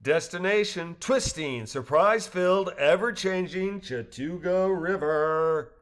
Destination, twisting, surprise-filled, ever-changing Chattooga River.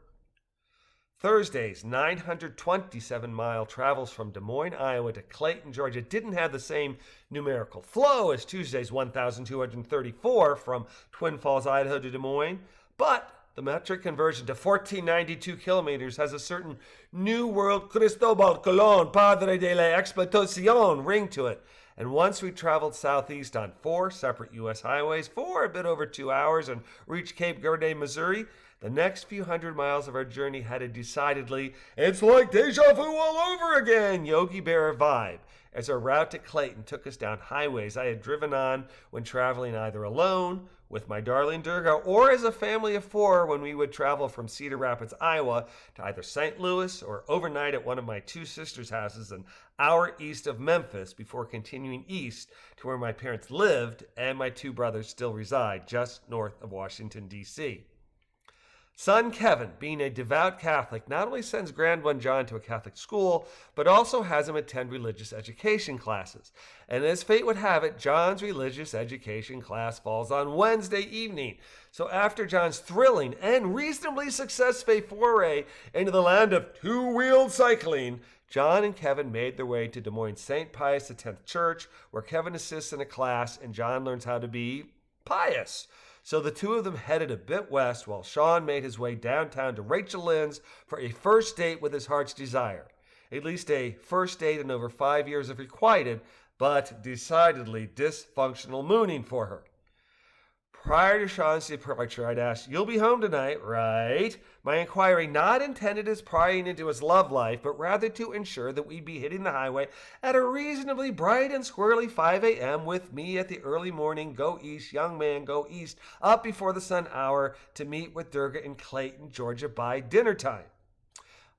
Thursday's 927-mile travels from Des Moines, Iowa to Clayton, Georgia didn't have the same numerical flow as Tuesday's 1,234 from Twin Falls, Idaho to Des Moines, but the metric conversion to 1492 kilometers has a certain New World Cristobal Colon Padre de la Explotacion ring to it. And once we traveled southeast on 4 separate U.S. highways for a bit over 2 hours and reached Cape Girardeau, Missouri, the next few hundred miles of our journey had a decidedly, it's like deja vu all over again, Yogi Berra vibe, as our route to Clayton took us down highways I had driven on when traveling either alone, with my darling Durga, or as a family of 4 when we would travel from Cedar Rapids, Iowa to either St. Louis or overnight at one of my 2 sisters' houses an hour east of Memphis before continuing east to where my parents lived and my 2 brothers still reside, just north of Washington, D.C. Son Kevin, being a devout Catholic, not only sends grandson John to a Catholic school, but also has him attend religious education classes. And as fate would have it, John's religious education class falls on Wednesday evening. So after John's thrilling and reasonably successful foray into the land of two-wheeled cycling, John and Kevin made their way to Des Moines St. Pius X Church, where Kevin assists in a class and John learns how to be pious. So the 2 of them headed a bit west while Sean made his way downtown to Rachel Lynn's for a first date with his heart's desire. At least a first date in over 5 years of requited, but decidedly dysfunctional mooning for her. Prior to Sean's departure, I'd asked, "You'll be home tonight, right?" My inquiry not intended as prying into his love life, but rather to ensure that we'd be hitting the highway at a reasonably bright and squirrely 5 a.m. with me at the early morning go east, young man go east, up before the sun hour to meet with Durga in Clayton, Georgia by dinner time.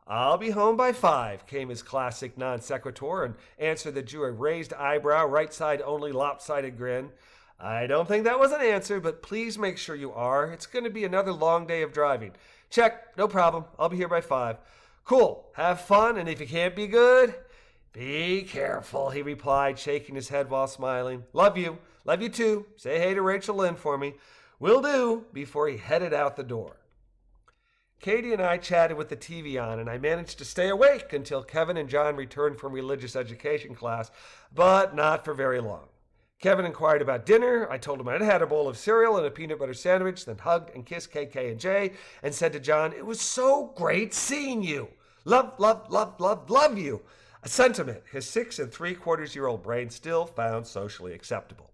"I'll be home by 5, came his classic non sequitur, an answer that drew a raised eyebrow, right side only lopsided grin. "I don't think that was an answer, but please make sure you are. It's going to be another long day of driving." "Check, no problem. I'll be here by 5. "Cool. Have fun, and if you can't be good, be careful," he replied, shaking his head while smiling. "Love you. Love you too. Say hey to Rachel Lynn for me." "Will do," before he headed out the door. Katie and I chatted with the TV on, and I managed to stay awake until Kevin and John returned from religious education class, but not for very long. Kevin inquired about dinner. I told him I'd had a bowl of cereal and a peanut butter sandwich, then hugged and kissed KK and Jay, and said to John, "It was so great seeing you. Love, love, love, love, love you." A sentiment his 6 3/4-year-old brain still found socially acceptable.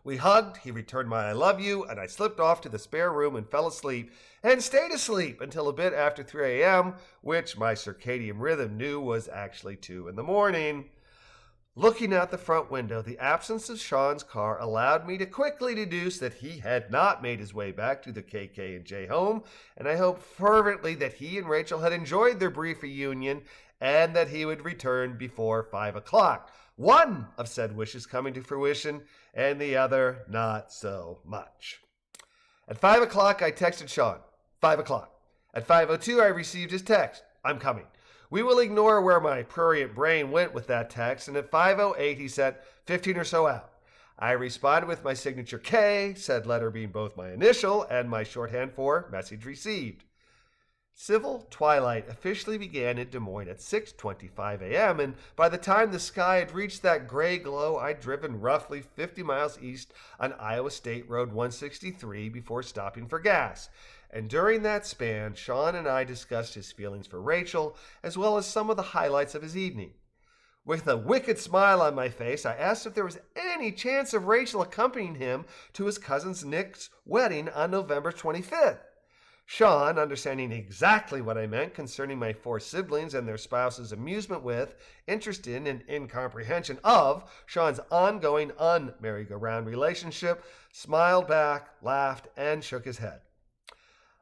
We hugged, he returned my "I love you," and I slipped off to the spare room and fell asleep, and stayed asleep until a bit after 3 a.m., which my circadian rhythm knew was actually 2 in the morning. Looking out the front window, the absence of Sean's car allowed me to quickly deduce that he had not made his way back to the KK and J home, and I hoped fervently that he and Rachel had enjoyed their brief reunion and that he would return before 5 o'clock. One of said wishes coming to fruition, and the other not so much. At 5 o'clock, I texted Sean. 5 o'clock. At 5:02, I received his text. "I'm coming." We will ignore where my prurient brain went with that text, and at 5:08 he sent 15 or so out. I responded with my signature K, said letter being both my initial and my shorthand for message received. Civil twilight officially began in Des Moines at 6:25 a.m., and by the time the sky had reached that gray glow, I'd driven roughly 50 miles east on Iowa State Road 163 before stopping for gas. And during that span, Sean and I discussed his feelings for Rachel, as well as some of the highlights of his evening. With a wicked smile on my face, I asked if there was any chance of Rachel accompanying him to his cousin Nick's wedding on November 25th. Sean, understanding exactly what I meant concerning my 4 siblings and their spouses' amusement with, interest in, and incomprehension of Sean's ongoing un-merry-go-round relationship, smiled back, laughed, and shook his head.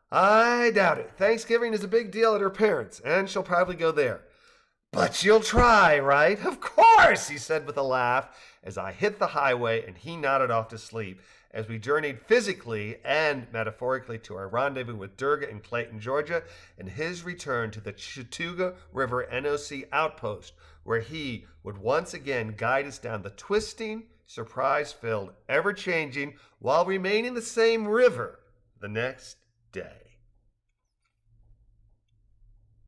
"I doubt it. Thanksgiving is a big deal at her parents', and she'll probably go there." "But you'll try, right?" "Of course," he said with a laugh as I hit the highway and he nodded off to sleep, as we journeyed physically and metaphorically to our rendezvous with Durga in Clayton, Georgia, and his return to the Chattooga River NOC outpost, where he would once again guide us down the twisting, surprise-filled, ever-changing, while remaining the same river the next day.